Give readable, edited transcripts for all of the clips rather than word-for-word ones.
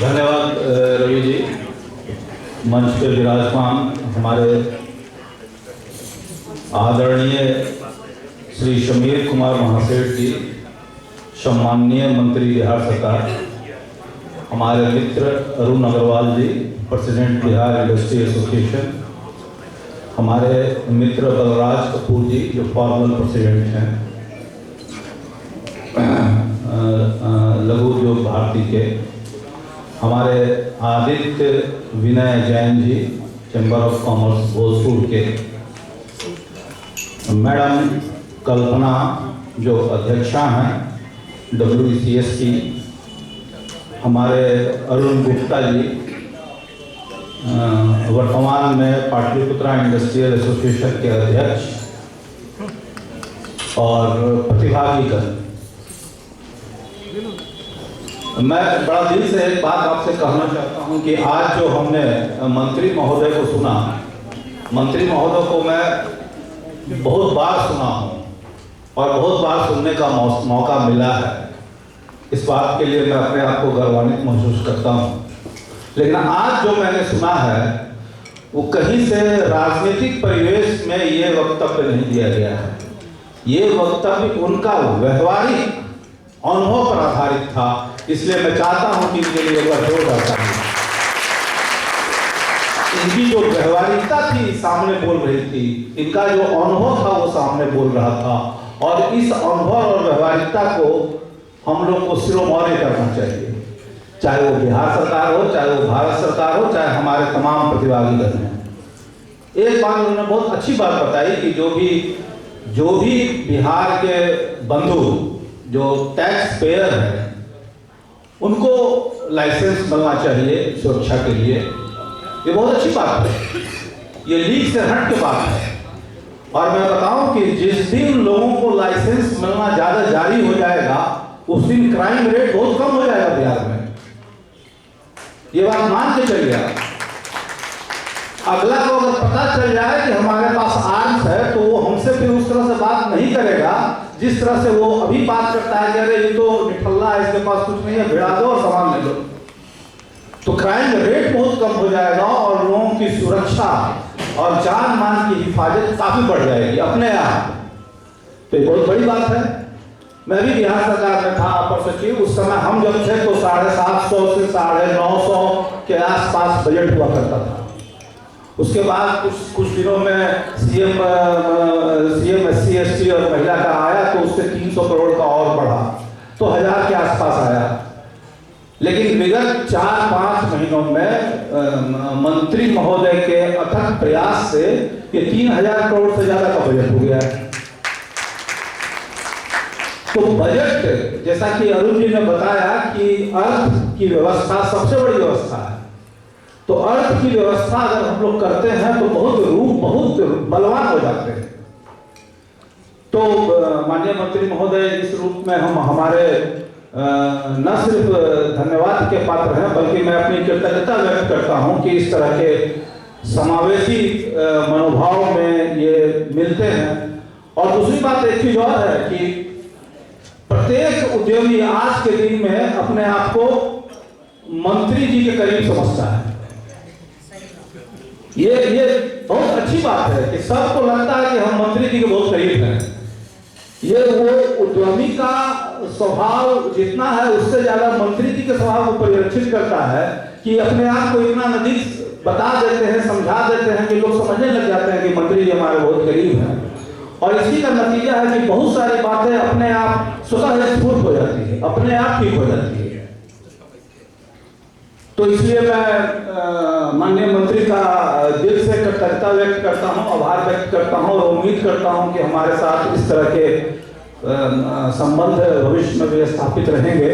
धन्यवाद रवि जी। मंच पे विराजमान हमारे आदरणीय श्री शमीर कुमार महासेठ जी, सम्माननीय मंत्री बिहार सरकार, हमारे मित्र अरुण अग्रवाल जी, प्रेसिडेंट बिहार इंडस्ट्री एसोसिएशन, हमारे मित्र बलराज कपूर जी जो फॉर्मल प्रेसिडेंट हैं लघु उद्योग भारती के, हमारे आदित्य विनय Jain ji chamber of commerce Bhojpur के, मैडम कल्पना जो अध्यक्षा हैं WCS की, हमारे अरुण गुप्ता जी वर्तमान में पाटलिपुत्रा इंडस्ट्रियल एसोसिएशन के अध्यक्ष, और प्रतिभागीगण, मैं बड़ा दिल से एक बात आपसे कहना चाहता हूं कि आज जो हमने मंत्री महोदय को सुना, मंत्री महोदय को मैं बहुत बार सुना हूं और बहुत बार सुनने का मौका मिला है। इस बात के लिए मैं अपने आप को गौरवान्वित महसूस करता हूं। लेकिन आज जो मैंने सुना है वो कहीं से राजनीतिक परिवेश में ये वक्तव्य नहीं दिया गया है। ये वक्तव्य उनका व्यवहारिक अनुभव पर आधारित था, इसलिए मैं चाहता हूं कि इनके लिए एक बार जोरदार ताली। इनकी जो व्यवहारिकता थी सामने बोल रही थी, इनका जो अनुभव था वो सामने बोल रहा था, और इस अनुभव और व्यवहारिकता को हम लोग को शिरोमणि करना चाहिए, चाहे वो बिहार सरकार हो, चाहे वो भारत सरकार हो, चाहे हमारे तमाम प्रतिभागीगण हैं। एक बात उन्होंने बहुत अच्छी बात बताई कि जो भी बिहार के बंधु जो टैक्स पेयर है उनको लाइसेंस मिलना चाहिए सुरक्षा के लिए। ये बहुत अच्छी बात है, ये लीक से हट के बात है। और मैं बताऊं कि जिस दिन लोगों को लाइसेंस मिलना ज्यादा जारी हो जाएगा उस दिन क्राइम रेट बहुत कम हो जाएगा बिहार में। ये बात मान के चलिए। अगला को अगर पता चल जाए कि हमारे पास आर्म्स है तो वो हमसे फिर उस तरह से बात नहीं करेगा जिस तरह से वो अभी बात करता है कि अरे ये तो निठल्ला है, इसके पास कुछ नहीं है, भिड़ा दो और सामान ले लो। तो क्राइम रेट बहुत कम हो जाएगा और लोगों की सुरक्षा और जान मान की हिफाजत काफी बढ़ जाएगी अपने आप। तो ये बहुत बड़ी बात है। मैं भी बिहार सरकार में था अपर सचिव, उस समय हम जब थे तो 750 से 950 के आसपास बजट हुआ करता था। उसके बाद कुछ दिनों में सीएम SC ST और महिला का आया तो उससे 300 करोड़ का और बढ़ा तो 1000 के आसपास आया। लेकिन विगत 4-5 महीनों में मंत्री महोदय के अथक प्रयास से ये 3000 करोड़ से ज्यादा का बजट हो गया है। तो बजट, जैसा कि अरुण जी ने बताया कि अर्थ की व्यवस्था सबसे बड़ी व्यवस्था है, तो अर्थ की व्यवस्था अगर हम लोग करते हैं तो बहुत बलवान हो जाते हैं। तो माननीय मंत्री महोदय, इस रूप में हम हमारे न सिर्फ धन्यवाद के पात्र हैं बल्कि मैं अपनी कृतज्ञता व्यक्त करता हूं कि इस तरह के समावेशी मनोभाव में ये मिलते हैं। और दूसरी बात एक चीज और है कि प्रत्येक उद्यमी आज के दिन में अपने आप को मंत्री जी के करीब समझता है। ये बहुत अच्छी बात है कि सबको लगता है कि हम मंत्री जी के बहुत करीब हैं। ये वो उद्यमी का स्वभाव जितना है उससे ज्यादा मंत्री जी के स्वभाव को परिलक्षित करता है कि अपने आप को इतना नजदीक बता देते हैं, समझा देते हैं कि लोग समझने लग जाते हैं कि मंत्री जी हमारे बहुत करीब हैं। और इसी का नतीजा है कि बहुत सारी बातें अपने आप स्वतः स्फूर्त हो जाती है, अपने आप ठीक हो जाती है। तो इसलिए मैं माननीय मंत्री का दिल से कृतज्ञता व्यक्त करता हूं, आभार व्यक्त करता हूं और उम्मीद करता हूं कि हमारे साथ इस तरह के संबंध भविष्य में भी स्थापित रहेंगे।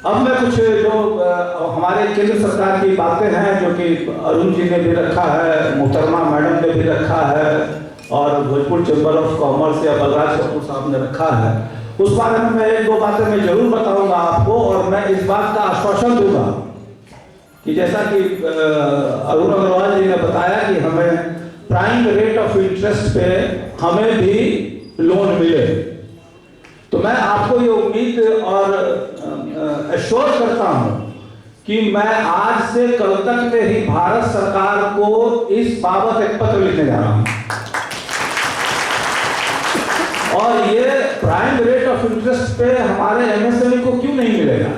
अब मैं कुछ जो हमारे केंद्र सरकार की बातें हैं जो कि अरुण जी ने भी रखा है, मोहतरमा मैडम ने भी रखा है और भोजपुर चैम्बर ऑफ कॉमर्स या बलराज कपूर साहब ने रखा है, उस बारे में मैं 1-2 बातें मैं जरूर बताऊंगा आपको। और मैं इस बात का आश्वासन दूंगा कि जैसा कि अरुण अग्रवाल जी ने बताया कि हमें प्राइम रेट ऑफ इंटरेस्ट पे हमें भी लोन मिले, तो मैं आपको ये उम्मीद और एश्योर करता हूं कि मैं आज से कल तक में ही भारत सरकार को इस बाबत एक पत्र लिखने जा रहा हूं। और ये प्राइम रेट ऑफ इंटरेस्ट पे हमारे एमएसएमई को क्यों नहीं मिलेगा?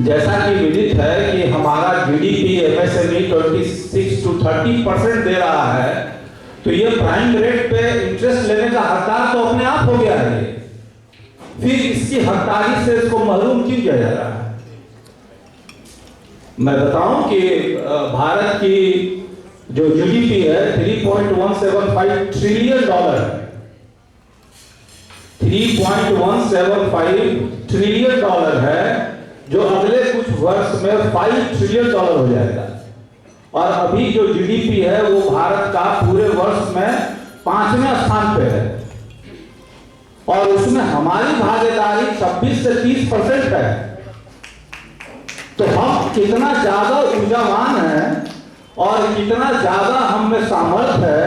जैसा कि विदित है कि हमारा जीडीपी एमएसएमई 26 to 30% दे रहा है, तो ये प्राइम रेट पे इंटरेस्ट लेने का हकदार तो अपने आप हो गया है। फिर इसकी हकदारी से इसको महरूम क्यों किया जा रहा है? मैं बताऊं कि भारत की जो जीडीपी है 3.175 ट्रिलियन डॉलर, 3.175 ट्रिलियन डॉलर है, जो अगले कुछ वर्ष में 5 ट्रिलियन डॉलर हो जाएगा। और अभी जो जीडीपी है वो भारत का पूरे वर्ष में 5वें स्थान पे है, और उसमें हमारी भागीदारी 26 से 30% है। तो हम कितना ज्यादा ऊर्जावान हैं और कितना ज्यादा हम में सामर्थ्य है।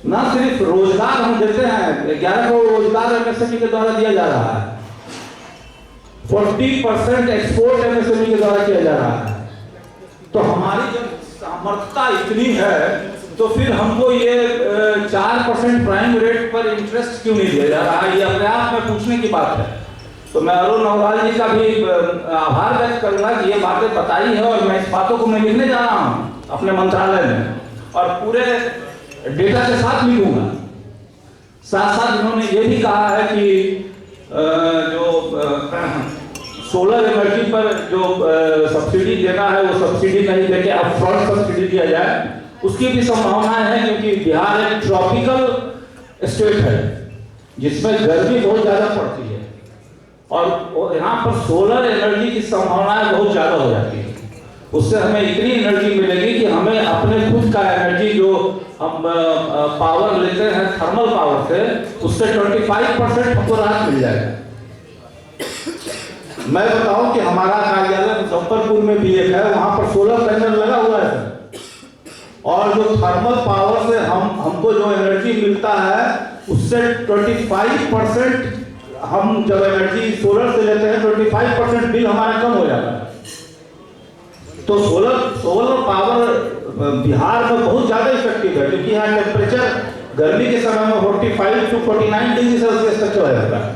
ना सिर्फ रोजगार हम देते हैं, 11 करोड़ रोजगार एमएसएमई के द्वारा दिया जा रहा है, 40% एक्सपोर्ट एमएसएमई के द्वारा किया जा रहा है। तो हमारी जब सामर्थ्यता इतनी है, तो फिर हमको ये 4% प्राइम रेट पर इंटरेस्ट क्यों नहीं दिया जा रहा है? ये अपने आप में पूछने की बात है। तो मैं अरुण नवलाल जी का भी आभार व्यक्त करूंगा कि ये बातें बताई है, और मैं इस बातों को मैं लिखने जा रहा हूँ अपने मंत्रालय में, और पूरे डेटा के साथ लिखूंगा। साथ साथ इन्होंने ये भी कहा है कि जो सोलर एनर्जी पर जो सब्सिडी देना है, वो सब्सिडी नहीं देके अपफ्रंट सब्सिडी दिया जाए, उसकी भी संभावनाएं हैं। क्योंकि बिहार एक ट्रॉपिकल स्टेट है जिसमें गर्मी बहुत ज्यादा पड़ती है, और यहाँ पर सोलर एनर्जी की संभावनाएं बहुत ज्यादा हो जाती है। उससे हमें इतनी एनर्जी मिलेगी कि हमें अपने खुद का एनर्जी जो हम पावर लेते हैं थर्मल पावर से, उससे 25% हमको राहत मिल जाएगा। मैं बताऊं कि हमारा कार्यालय मुजफ्फरपुर में भी एक है, वहां पर सोलर पैनल लगा हुआ है, और जो थर्मल पावर से हमको जो एनर्जी मिलता है, उससे 25% हम जब एनर्जी सोलर से लेते हैं 25% बिल हमारा कम हो जाता है। तो सोलर पावर बिहार में बहुत ज्यादा इफेक्टिव है, क्योंकि यहाँ टेम्परेचर गर्मी के समय में 45 to 49 डिग्री सेल्सियस तक चला जाता है।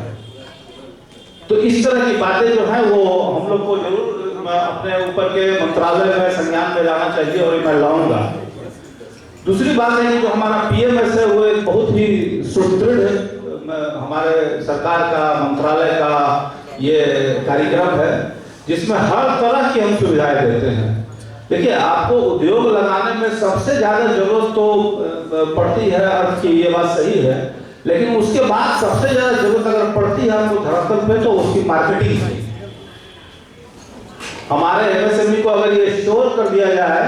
तो इस तरह की बातें जो है वो हम लोग को जरूर अपने ऊपर के मंत्रालय में संज्ञान में लाना चाहिए, और मैं लाऊंगा। दूसरी बात है कि जो हमारा पीएमएस है वो एक बहुत ही सुदृढ़ हमारे सरकार का मंत्रालय का ये कार्यक्रम है, जिसमें हर तरह की हम सुविधाएं देते हैं। देखिए, आपको उद्योग लगाने में सबसे ज्यादा जरूरत तो पड़ती है अर्थ की, ये बात सही है, लेकिन उसके बाद सबसे ज्यादा जरूरत अगर पड़ती है आपको धरातल पे, तो उसकी मार्केटिंग की। हमारे एमएसएमई को अगर ये श्योर कर दिया जाए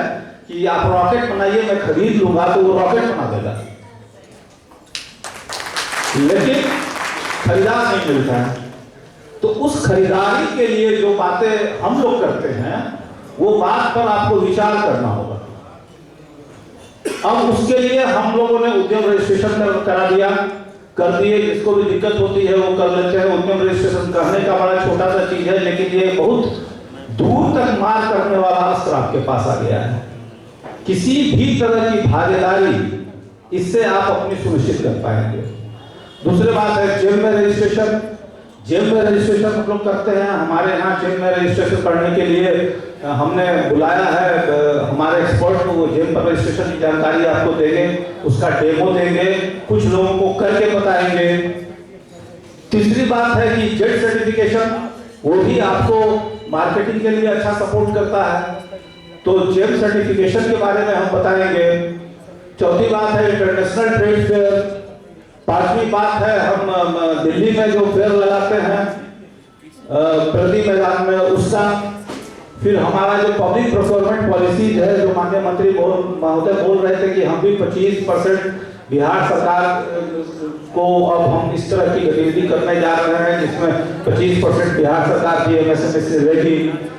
कि आप रॉकेट बनाइए, मैं खरीद लूंगा, तो वो रॉकेट बना देगा, लेकिन खरीदार नहीं मिलता है। तो उस खरीदारी के लिए जो बातें हम लोग करते हैं, वो बात पर आपको विचार करना होगा। अब उसके लिए हम लोगों ने उद्यम रजिस्ट्रेशन करा दिया, कर दिए। जिसको भी दिक्कत होती है वो कर लेते हैं। उद्यम रजिस्ट्रेशन करने का बड़ा छोटा सा चीज है, लेकिन ये बहुत दूर तक मार करने वाला अस्त्र आपके पास आ गया है। किसी भी तरह की भागीदारी इससे आप अपनी सुनिश्चित कर पाएंगे। दूसरी बात है जेम में रजिस्ट्रेशन। जेम में रजिस्ट्रेशन हम लोग करते हैं। हमारे यहाँ जेम में रजिस्ट्रेशन करने के लिए हमने बुलाया है हमारे एक्सपर्ट को। वो जेम पर रजिस्ट्रेशन की जानकारी आपको देंगे, उसका डेमो देंगे, कुछ लोगों को करके बताएंगे। तीसरी बात है कि जेड सर्टिफिकेशन, वो भी आपको मार्केटिंग के लिए अच्छा सपोर्ट करता है, तो जेम सर्टिफिकेशन के बारे में हम बताएंगे। चौथी बात है इंटरनेशनल ट्रेड फेयर। पांचवी बात है हम दिल्ली में जो फेयर लगाते हैं प्रगति मैदान में, उसका। फिर हमारा जो पब्लिक प्रोक्योरमेंट पॉलिसीज है, जो माननीय मंत्री महोदय बोल रहे थे कि हम भी 25% बिहार सरकार को अब हम इस तरह की गतिविधि करने जा रहे हैं जिसमें 25% बिहार सरकार की एमएसएमई से रहेगी।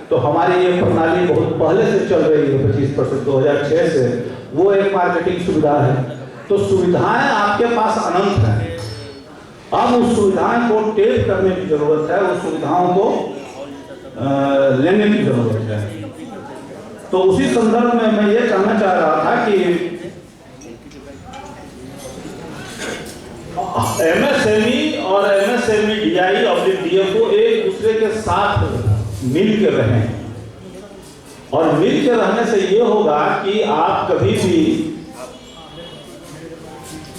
तो हमारी ये प्रणाली बहुत पहले से चल रही है, 25% 2006 से। वो एक मार्केटिंग सुविधा है। तो सुविधाएं आपके पास अनंत हैं। अब उस सुविधाएं को टेप करने की जरूरत है, उस सुविधाओं को लेने की जरूरत है। तो उसी संदर्भ में मैं ये कहना चाह रहा था कि एमएसएमई और एमएसएमई डीआई और डीएफओ एक दूसरे के साथ मिल के रहें, और मिल के रहने से ये होगा कि आप कभी भी,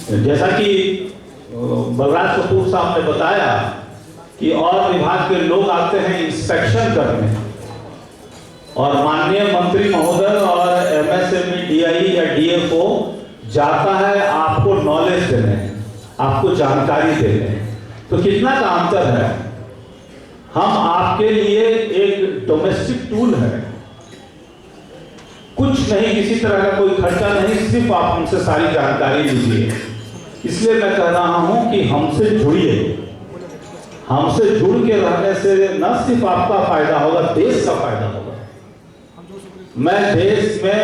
जैसा कि बलराज कपूर साहब ने बताया कि और विभाग के लोग आते हैं इंस्पेक्शन करने, और माननीय मंत्री महोदय और एमएसएमई डीआई या डीएफओ जाता है आपको नॉलेज देने, आपको जानकारी देने। तो कितना का अंतर है। हम आपके लिए एक डोमेस्टिक टूल है, कुछ नहीं, किसी तरह का कोई खर्चा नहीं, सिर्फ आप हमसे सारी जानकारी लीजिए। इसलिए मैं कह रहा हूं कि हमसे जुड़िए। हमसे जुड़ के रहने से न सिर्फ आपका फायदा होगा, देश का फायदा होगा। मैं देश में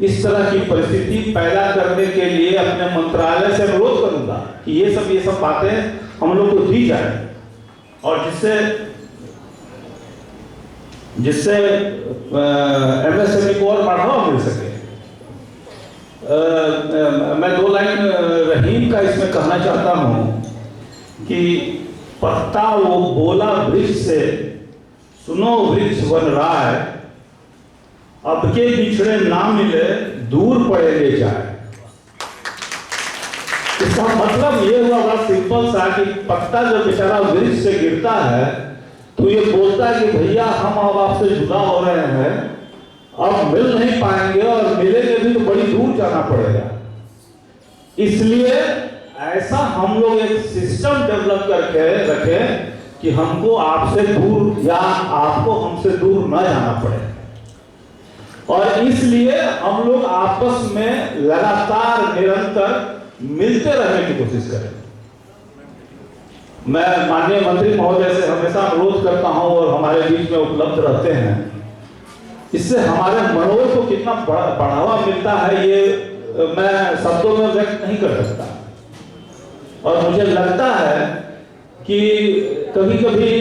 इस तरह की परिस्थिति पैदा करने के लिए अपने मंत्रालय से अनुरोध करूंगा कि ये सब बातें हम लोग को दी जाए, और जिससे एमएसएमई को और बढ़ावा मिल सके। मैं 2 लाइन रहीम का इसमें कहना चाहता हूं कि पत्ता वो बोला वृक्ष से, सुनो वृक्ष वन राय, अब के बिछड़े ना मिले दूर पड़े ले जाए। इसका मतलब ये हुआ बड़ा सिंपल सा कि पत्ता जो बेचारा वृक्ष से गिरता है तो ये बोलता है कि भैया हम अब आपसे जुदा हो रहे हैं, अब मिल नहीं पाएंगे, और मिलेंगे भी तो बड़ी दूर जाना पड़ेगा। इसलिए ऐसा हम लोग एक सिस्टम डेवलप करके रखें कि हमको आपसे दूर या आपको हमसे दूर न जाना पड़े, और इसलिए हम लोग आपस में लगातार निरंतर मिलते रहने की कोशिश करें। मैं माननीय मंत्री महोदय से हमेशा अनुरोध करता हूं और हमारे बीच में उपलब्ध रहते हैं। इससे हमारे मनोबल को कितना बढ़ावा मिलता है ये मैं शब्दों में व्यक्त नहीं कर सकता। और मुझे लगता है कि कभी कभी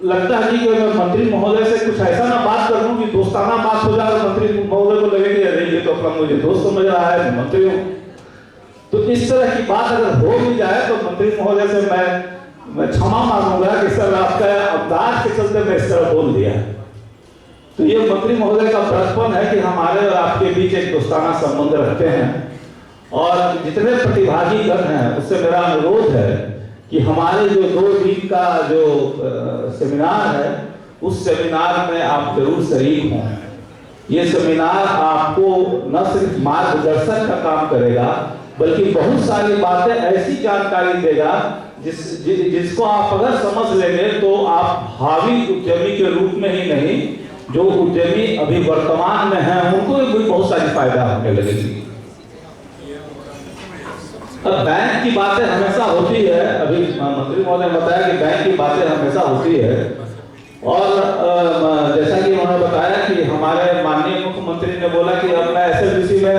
लगता है कि मैं मंत्री महोदय से कुछ ऐसा ना बात कर लूं कि दोस्ताना बात हो जाए, मंत्री महोदय को लगे कि अरे ये तो अपना मुझे दोस्त समझ रहा है, मंत्री हूं। तो इस तरह की बात अगर हो भी जाए तो मंत्री महोदय से मैं क्षमा मांगूंगा कि सर आपका अवदास के चलते मैं इस तरह बोल दिया। तो ये मंत्री महोदय का बचपन है कि हमारे और आपके बीच एक दोस्ताना संबंध रखते हैं, और जितने प्रतिभागी गण हैं उससे मेरा अनुरोध है कि हमारे जो 2 दिन का जो सेमिनार है उस सेमिनार में आप जरूर शरीक हों। ये सेमिनार आपको न सिर्फ मार्गदर्शन का काम करेगा बल्कि बहुत सारी बातें ऐसी जानकारी देगा जिसको आप अगर समझ लेंगे तो आप भावी उद्यमी के रूप में ही नहीं, जो उद्यमी अभी वर्तमान में हैं उनको भी बहुत सारी फायदा होने लगेगी। अब बैंक की बातें हमेशा होती है, अभी मंत्री महोदय ने बताया कि बैंक की बातें हमेशा होती है, और जैसा कि उन्होंने बताया कि हमारे माननीय मुख्यमंत्री ने बोला कि अब मैं एसएलबीसी में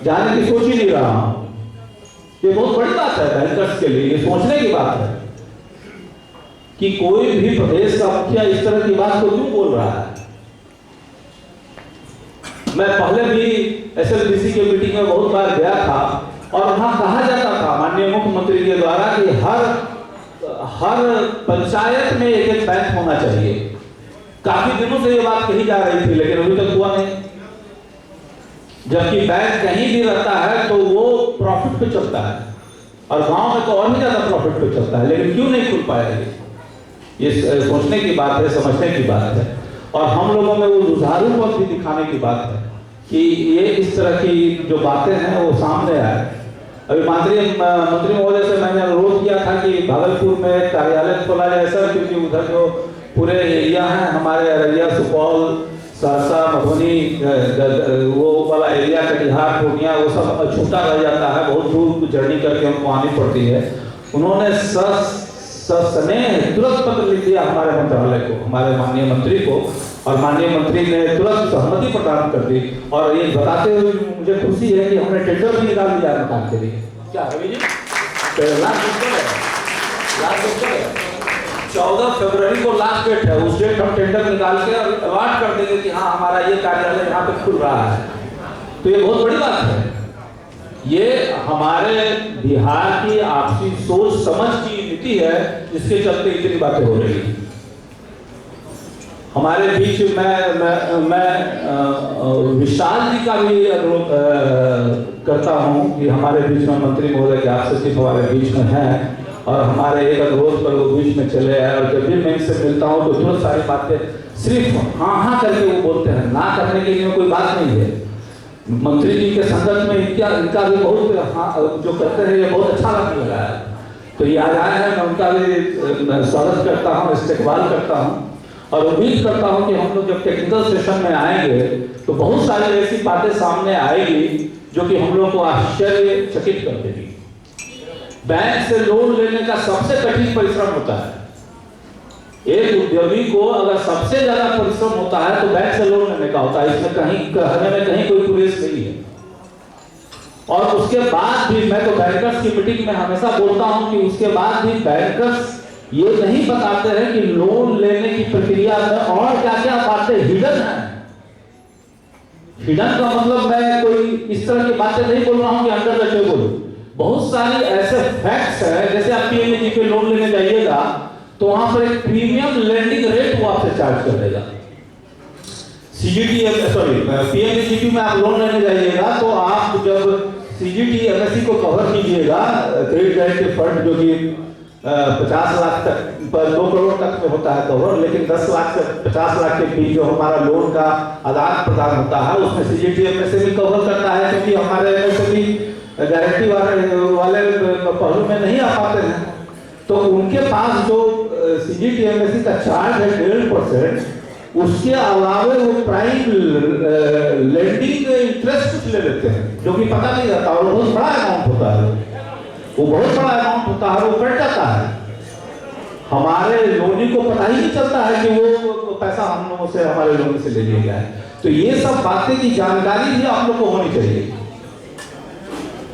जाने की सोच ही नहीं रहा हूं। ये बहुत बड़ी बात है बैंकर्स के लिए, ये सोचने की बात है कि कोई भी प्रदेश का मुखिया इस तरह की बात को क्यों बोल रहा है। मैं पहले भी एसएलबीसी के मीटिंग में बहुत बार गया था, और वहां कहा जाता था माननीय मुख्यमंत्री के द्वारा कि हर पंचायत में एक बैंक होना चाहिए। काफी दिनों से ये बात कही जा रही थी, लेकिन अभी तक हुआ नहीं। जबकि बैंक कहीं भी रहता है तो वो प्रॉफिट पे चलता है, और गांव में तो और भी ज्यादा प्रॉफिट पे चलता है, लेकिन क्यों नहीं खुल पाया ये सोचने की बात है, समझने की बात है। और हम लोगों में वो जुझारूपन भी दिखाने की बात है कि ये इस तरह की जो बातें हैं वो सामने आए। अभी मंत्री महोदय से मैंने अनुरोध किया था कि भागलपुर में कार्यालय खोला जाए सर, क्योंकि उधर जो पूरे एरिया हैं हमारे अररिया, सुपौल, सहरसा, मधुबनी, वो वाला एरिया, कटिहार, पूर्णिया, वो सब छूटा रह जाता है, बहुत दूर जर्नी करके हमको आनी पड़ती है। उन्होंने सस्नेह तुरंत पत्र लिख दिया हमारे मंत्रालय को, हमारे माननीय मंत्री को, और माननीय मंत्री ने तुरंत सहमति प्रदान कर दी। और ये बताते हुए मुझे खुशी है कि हमने टेंडर भी निकाल दिया मकान के लिए। क्या रवि जी, लाख 14 फरवरी को लास्ट डेट है, उस डेट हम टेंडर निकाल के अवार्ड कर देंगे कि हाँ हमारा ये कार्यालय यहाँ पे खुल रहा है। तो ये बहुत बड़ी बात है। ये हमारे बिहार की आपसी सोच समझ की नीति है, जिसके चलते इतनी बातें हो रही है। हमारे बीच मैं विशाल जी का भी अनुरोध करता हूं कि हमारे बीच में मंत्री महोदय के आप सचिव हमारे बीच में हैं और हमारे एक अनुरोध पर वो बीच में चले आए, और जब भी मैं इनसे मिलता हूं तो बहुत सारी बातें सिर्फ हाँ करके वो बोलते हैं, ना करने के लिए कोई बात नहीं है। मंत्री जी के संगत में इनका भी बहुत हाँ जो करते हैं ये बहुत अच्छा लगने लगा है। तो ये आज आए हैं, मैं उनका भी स्वागत करता हूँ, इस्तेकबाल करता हूँ और उम्मीद करता हूं कि हम लोग जब टेक्निकल सेशन में आएंगे तो बहुत सारी ऐसी बातें सामने आएगी जो कि हम लोग को आश्चर्यचकित कर देगी। बैंक से लोन लेने का सबसे कठिन परिश्रम होता है। एक उद्यमी को अगर सबसे ज्यादा परिश्रम होता है तो बैंक से लोन लेने का होता है। इसमें कहीं कहने में कहीं कोई गुरेज नहीं है। और उसके बाद भी मैं तो बैंकर्स की मीटिंग में हमेशा बोलता हूं कि उसके बाद भी बैंकर्स ये नहीं बताते हैं कि लोन लेने की प्रक्रिया में और क्या क्या बातें हिडन है। हिडन का मतलब मैं कोई इस तरह की बातें नहीं बोल रहा हूं कि अंडर द टेबल। बहुत सारी ऐसे फैक्ट्स है, जैसे आप पीएमजी पे लोन लेने जाइएगा तो वहां पर एक प्रीमियम लेंडिंग रेट वो आपसे चार्ज कर देगा। पीएमजी में आप लोन लेने जाइएगा तो आप जब सीजीटी एमएससी को कवर कीजिएगा, क्रेडिट गारंटी फंड जो कि 50 लाख तक पर 2 करोड़ तक में होता है कवर, लेकिन 10 लाख से 50 लाख के बीच जो हमारा लोन का आदान प्रदान होता है उसमें सीजीटीएम में से भी कवर करता है, क्योंकि हमारे में भी गारंटी वाले पहलू में नहीं आ पाते हैं। तो उनके पास जो सीजीटीएमएससी का चार्ज है 1.5%, उसके अलावे वो प्राइम लेंडिंग इंटरेस्ट कुछ ले लेते हैं जो कि पता नहीं रहता और बहुत बड़ा अमाउंट होता है। वो बहुत बड़ा अमाउंट होता है, वो कट जाता है। हमारे लोनी को पता ही नहीं चलता है कि वो पैसा हम लोगों से हमारे लोन से ले लिया गया है। तो ये सब बातें की जानकारी भी आप लोग को होनी चाहिए।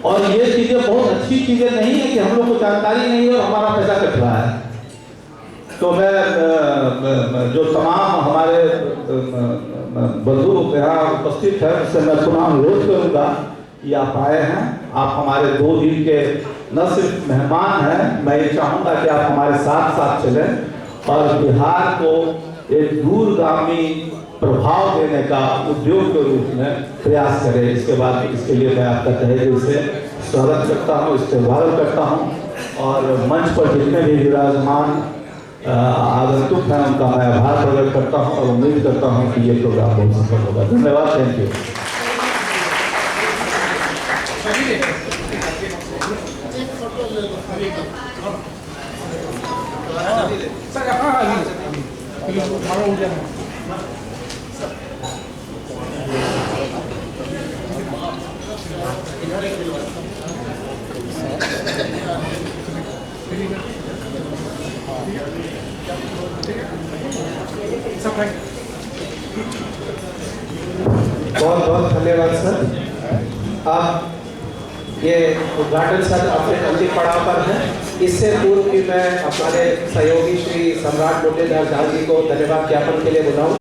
और ये चीजें बहुत अच्छी चीजें नहीं है कि हम लोग को जानकारी नहीं है और हमारा पैसा कट रहा है। तो मैं जो तमाम हमारे बंधु यहाँ उपस्थित है उससे मैं पुनः अनुरोध करूंगा कि आप आए हैं, आप हमारे 2 दिन के न सिर्फ मेहमान हैं, मैं ये चाहूँगा कि आप हमारे साथ साथ चलें और बिहार को एक दूरगामी प्रभाव देने का उद्योग के रूप में प्रयास करें। इसके बाद इसके लिए मैं आपका तहे दिल से स्वागत करता हूँ, इस्तेकबाल करता हूँ और मंच पर जितने भी विराजमान आगंतुक हैं उनका मैं आभार प्रकट करता हूँ और उम्मीद करता हूँ कि ये प्रोग्राम बहुत सफल होगा। धन्यवाद, थैंक यू। बहुत बहुत धन्यवाद सर। आप ये उद्घाटन सत्र अपने अंतिम पड़ाव पर है। इससे पूर्व भी मैं हमारे सहयोगी श्री सम्राट मुरलीधर झा जी को धन्यवाद ज्ञापन के लिए बुलाऊं।